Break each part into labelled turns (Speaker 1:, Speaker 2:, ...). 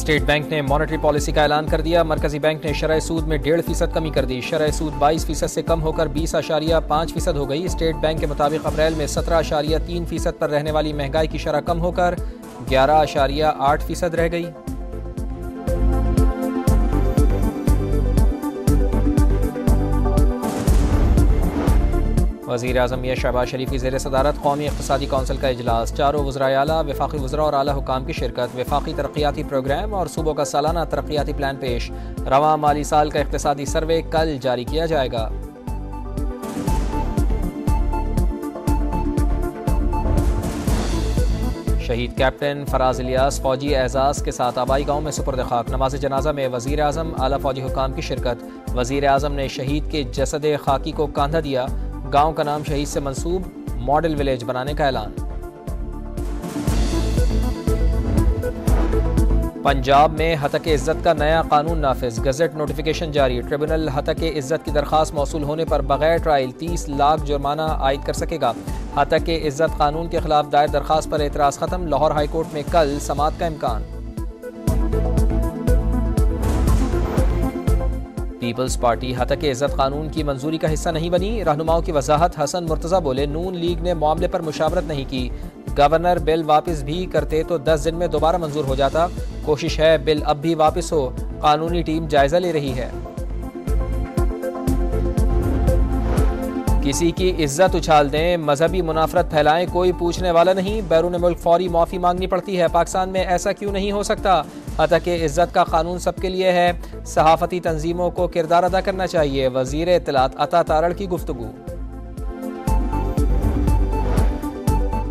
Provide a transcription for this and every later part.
Speaker 1: State bank ने monetary policy का ऐलान कर दिया। मरकजी बैंक ने शरह सूद में 1.5% कमी कर दी। शरह सूद 22% से कम होकर 20.5% हो गई। स्टेट बैंक के मुताबिक अप्रैल में 17.3% पर रहने वाली महंगाई की शरह कम होकर 11.8% रह गई। वज़ीर आज़म मियां शहबाज शरीफ की ज़ेर सदारत कौमी इक़्तिसादी कौंसिल का इजलास। चारों वज़राए आला, वफ़ाक़ी वज़रा और आला हुकाम की शिरकत। वफ़ाक़ी तरक्याती प्रोग्राम और सूबों का सालाना तरक्याती प्लान पेश। रवां माली साल का इक़्तिसादी सर्वे कल जारी किया जाएगा। शहीद कैप्टन फराज इलियास फौजी एजाज़ के साथ आबाई गाँव में सुपुर्द खाक। नमाज जनाजा में वज़ीर आज़म, आला फौजी हुकाम की शिरकत। वज़ीर आज़म ने शहीद के जसद खाकी को कांधा दिया। गांव का नाम शहीद से मंसूब मॉडल विलेज बनाने का ऐलान। पंजाब में हतक इज्जत का नया कानून नाफिज। गजट नोटिफिकेशन जारी। ट्रिब्यूनल हतक इज्जत की दरखास्त मौसूल होने पर बगैर ट्रायल 30 लाख जुर्माना आयद कर सकेगा। हतक इज्जत कानून के खिलाफ दायर दरखास्त पर एतराज़ खत्म। लाहौर हाई कोर्ट में कल समाअत का इम्कान। पीपल्स पार्टी हतक इज्जत कानून की मंजूरी का हिस्सा नहीं बनी। रहनुमाओं की वजाहत। हसन मुर्तज़ा बोले, नून लीग ने मामले पर मुशावरत नहीं की। गवर्नर बिल वापस भी करते तो 10 दिन में दोबारा मंजूर हो जाता। कोशिश है बिल अब भी वापस हो। कानूनी टीम जायजा ले रही है। किसी की इज्जत उछाल दें, मजहबी मुनाफरत फैलाएं, कोई पूछने वाला नहीं। बैरून मुल्क फौरी माफ़ी मांगनी पड़ती है। पाकिस्तान में ऐसा क्यों नहीं हो सकता? हतक इज्जत का कानून सबके लिए है। सहाफ़ती तंजीमों को किरदार अदा करना चाहिए। वज़ीर इत्तलात अता तारड़ की गुफ्तगू।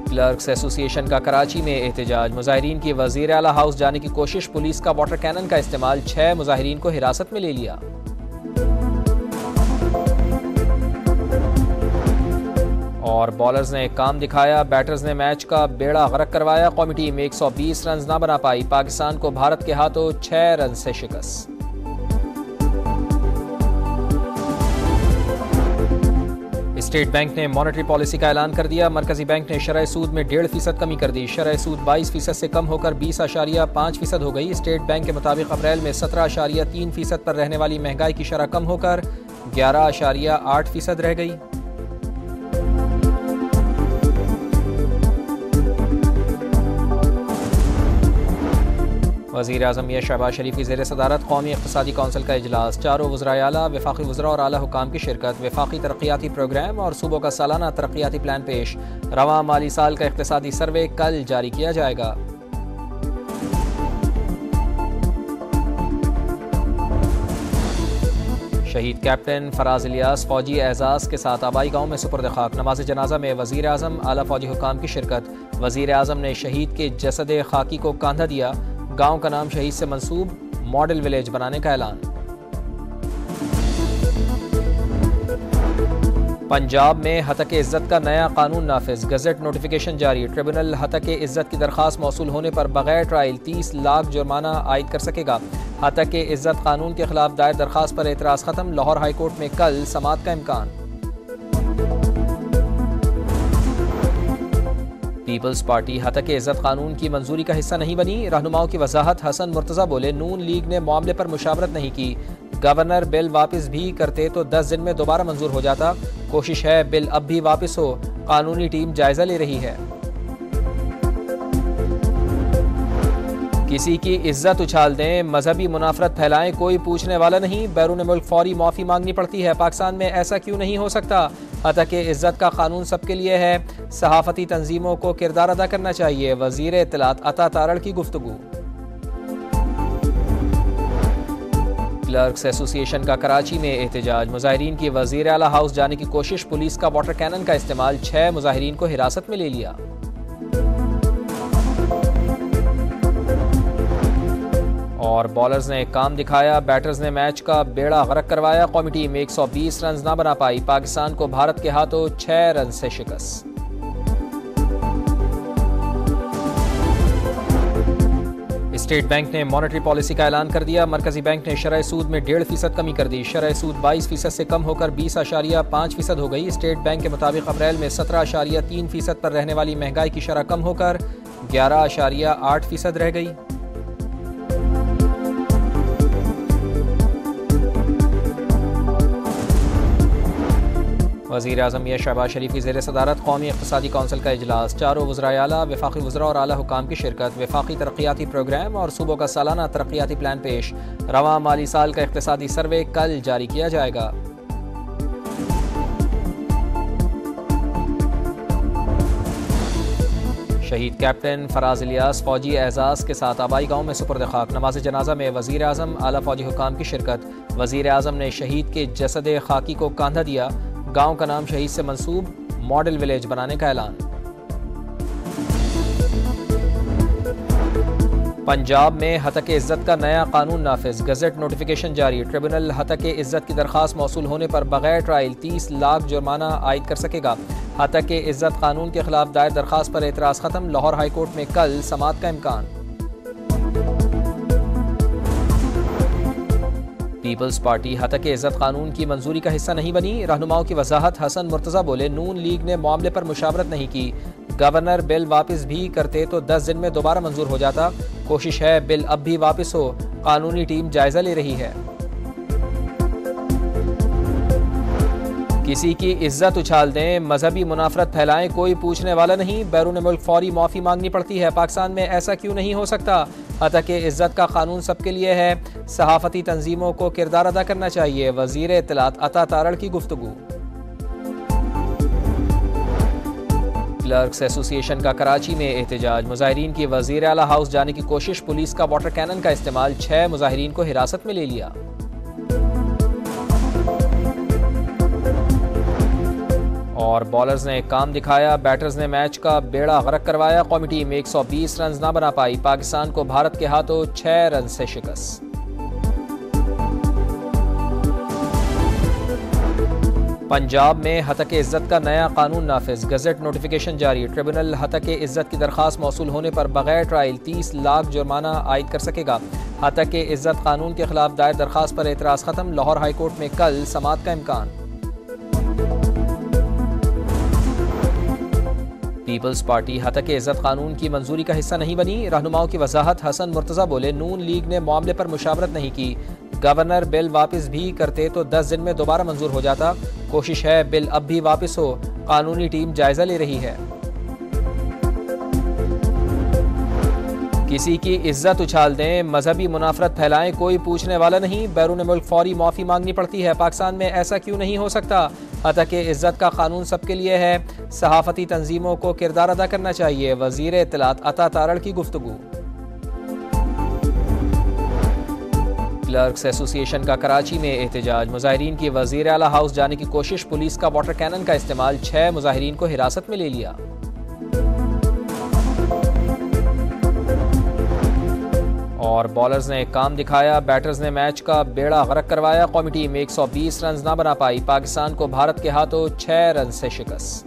Speaker 1: क्लर्क्स एसोसिएशन का कराची में एहतजाज। मुजाहिरीन की वज़ीर आला हाउस जाने की कोशिश। पुलिस का वाटर कैनन का इस्तेमाल। 6 मुजाहिरीन को हिरासत में ले लिया। और बॉलर्स ने काम दिखाया। बैटर्स ने मैच का बेड़ा गर्क करवाया। कौमी टीम 120 रन ना बना पाई। पाकिस्तान को भारत के हाथों 6 रन से शिकस्त। स्टेट बैंक ने मॉनेटरी पॉलिसी का ऐलान कर दिया। मरकजी बैंक ने शरह सूद में 1.5% कमी कर दी। शरह सूद 22% से कम होकर 20.5% हो गई। स्टेट बैंक के मुताबिक अप्रैल में 17.3% पर रहने वाली महंगाई की शरह कम होकर 11.8% रह गई। वज़ीर आज़म मियां शहबाज शरीफ की ज़ेर सदारत कौमी इक़्तिसादी कौंसिल का इजलास। चारों वज़राए आला, वफ़ाक़ी वज़रा और आला हुकाम की शिरकत। वफ़ाक़ी तरक्याती प्रोग्राम और सूबों का सालाना तरक्याती प्लान पेश। रवां माली साल का इक़्तिसादी सर्वे कल जारी किया जाएगा। शहीद कैप्टन फराज इलियास फौजी एजाज़ के साथ आबाई गाँव में सुपुर्द खाक। नमाज जनाजा में वज़ीर आज़म, आला फौजी हुकाम की शिरकत। वज़ीर आज़म ने शहीद के जसद खाकी को कांधा दिया। गांव का नाम शहीद से मंसूब मॉडल विलेज बनाने का ऐलान। पंजाब में हतक इज्जत का नया कानून नाफिज। गजट नोटिफिकेशन जारी। ट्रिब्यूनल हतक इज्जत की दरखास्त मौसूल होने पर बगैर ट्रायल 30 लाख जुर्माना आयद कर सकेगा। हतक इज्जत कानून के खिलाफ दायर दरखास्त पर एतराज़ खत्म। लाहौर हाई कोर्ट में कल समाअत का इम्कान। पीपल्स पार्टी हतक इज्जत कानून की मंजूरी का हिस्सा नहीं बनी। रहनुमाओं की वजाहत। हसन मुर्तज़ा बोले, नून लीग ने मामले पर मुशावरत नहीं की। गवर्नर बिल वापस भी करते तो 10 दिन में दोबारा मंजूर हो जाता। कोशिश है बिल अब भी वापस हो। कानूनी टीम जायजा ले रही है। किसी की इज्जत उछाल दें, मजहबी मुनाफरत फैलाएं, कोई पूछने वाला नहीं। बैरून मुल्क फौरी माफ़ी मांगनी पड़ती है। पाकिस्तान में ऐसा क्यों नहीं हो सकता? हतक इज्जत का कानून सबके लिए है। सहाफ़ती तंजीमों को किरदार अदा करना चाहिए। वज़ीर इत्तलात अता तारड़ की गुफ्तगू। क्लर्क्स एसोसिएशन का कराची में एहतजाज। मुजाहिरीन की वज़ीर आला हाउस जाने की कोशिश। पुलिस का वाटर कैनन का इस्तेमाल। 6 मुजाहिरीन को हिरासत में ले लिया। और बॉलर्स ने काम दिखाया। बैटर्स ने मैच का बेड़ा गर्क करवाया। कौमी टीम 120 रन ना बना पाई। पाकिस्तान को भारत के हाथों 6 रन से शिकस्त। स्टेट बैंक ने मॉनेटरी पॉलिसी का ऐलान कर दिया। मरकजी बैंक ने शरह सूद में 1.5% कमी कर दी। शरह सूद 22% से कम होकर 20.5% हो गई। स्टेट बैंक के मुताबिक अप्रैल में 17.3% पर रहने वाली महंगाई की शरह कम होकर 11.8% रह गई। वज़ीर आज़म मियां शहबाज शरीफ की ज़ेर सदारत कौमी इक़्तिसादी कौंसिल का इजलास। चारों वज़राए आला, वफ़ाक़ी वज़रा और आला हुकाम की शिरकत। वफ़ाक़ी तरक्याती प्रोग्राम और सूबों का सालाना तरक्याती प्लान पेश। रवां माली साल का इक़्तिसादी सर्वे कल जारी किया जाएगा। शहीद कैप्टन फराज इलियास फौजी एजाज़ के साथ आबाई गाँव में सुपुर्द खाक। नमाज जनाजा में वज़ीर आज़म, आला फौजी हुकाम की शिरकत। वज़ीर आज़म ने शहीद के जसद खाकी को कांधा दिया। गाँव का नाम शहीद से मंसूब मॉडल विलेज बनाने का ऐलान। पंजाब में हतक इज़्ज़त का नया कानून नाफिज। गज़ट नोटिफिकेशन जारी। ट्रिब्यूनल हतक इज़्ज़त की दरख्वास्त मौसूल होने पर बगैर ट्रायल 30 लाख जुर्माना आयद कर सकेगा। हतक इज़्ज़त कानून के खिलाफ दायर दरख्वास्त पर एतराज़ खत्म। लाहौर हाई कोर्ट में कल समाअत का इम्कान। पीपल्स पार्टी हतक इज़्ज़त कानून की मंजूरी का हिस्सा नहीं बनी। रहनुमाओं की वजाहत। हसन मुर्तज़ा बोले, नून लीग ने मामले पर मुशावरत नहीं की। गवर्नर बिल वापस भी करते तो 10 दिन में दोबारा मंजूर हो जाता। कोशिश है बिल अब भी वापस हो। कानूनी टीम जायजा ले रही है। किसी की इज्जत उछाल दें, मजहबी मुनाफरत फैलाएं, कोई पूछने वाला नहीं। बैरून मुल्क फौरी माफ़ी मांगनी पड़ती है। पाकिस्तान में ऐसा क्यों नहीं हो सकता? हतक इज़्ज़त का कानून सबके लिए है। सहाफ़ती तंजीमों को किरदार अदा करना चाहिए। वज़ीर इत्तलात अता तारड़ की गुफ्तगू। क्लर्क्स एसोसिएशन का कराची में एहतजाज। मुजाहिरीन की वज़ीर आला हाउस जाने की कोशिश। पुलिस का वाटर कैनन का इस्तेमाल। 6 मुजाहिरीन को हिरासत में ले लिया। और बॉलर्स ने काम दिखाया, बैटर्स ने मैच का बेड़ा गर्क करवाया। कौमी टीम 120 रन ना बना पाई। पाकिस्तान को भारत के हाथों 6 रन से शिकस्त। पंजाब में हतक इज़्ज़त का नया कानून नाफिज। गज़ट नोटिफिकेशन जारी। ट्रिब्यूनल हतक इज़्ज़त की दरख्वास्त मौसूल होने पर बगैर ट्रायल 30 लाख जुर्माना आयद कर सकेगा। हतक इज़्ज़त कानून के खिलाफ दायर दरख्वास्त पर एतराज़ खत्म। लाहौर हाई कोर्ट में कल समाअत का इम्कान। पीपल्स पार्टी हतक इज़्ज़त कानून की मंजूरी का हिस्सा नहीं बनी। रहनुमाओं की वजाहत। हसन मुर्तज़ा बोले, नून लीग ने मामले पर मुशावरत नहीं की। गवर्नर बिल वापस भी करते तो 10 दिन में दोबारा मंजूर हो जाता। कोशिश है बिल अब भी वापस हो। कानूनी टीम जायजा ले रही है। किसी की इज्जत उछाल दें, मजहबी मुनाफरत फैलाएं, कोई पूछने वाला नहीं। बैरून मुल्क फौरी माफ़ी मांगनी पड़ती है। पाकिस्तान में ऐसा क्यों नहीं हो सकता? हतक इज़्ज़त का कानून सबके लिए है। सहाफ़ती तंजीमों को किरदार अदा करना चाहिए। वज़ीर इत्तलात अता तारड़ की गुफ्तगू। क्लर्क्स एसोसिएशन का कराची में एहतजाज। मुजाहिरीन की वज़ीर आला हाउस जाने की कोशिश। पुलिस का वाटर कैनन का इस्तेमाल। 6 मुजाहिरीन को हिरासत में ले लिया। और बॉलर्स ने काम दिखाया, बैटर्स ने मैच का बेड़ा गर्क करवाया। कौमी टीम 120 रन ना बना पाई। पाकिस्तान को भारत के हाथों 6 रन से शिकस्त।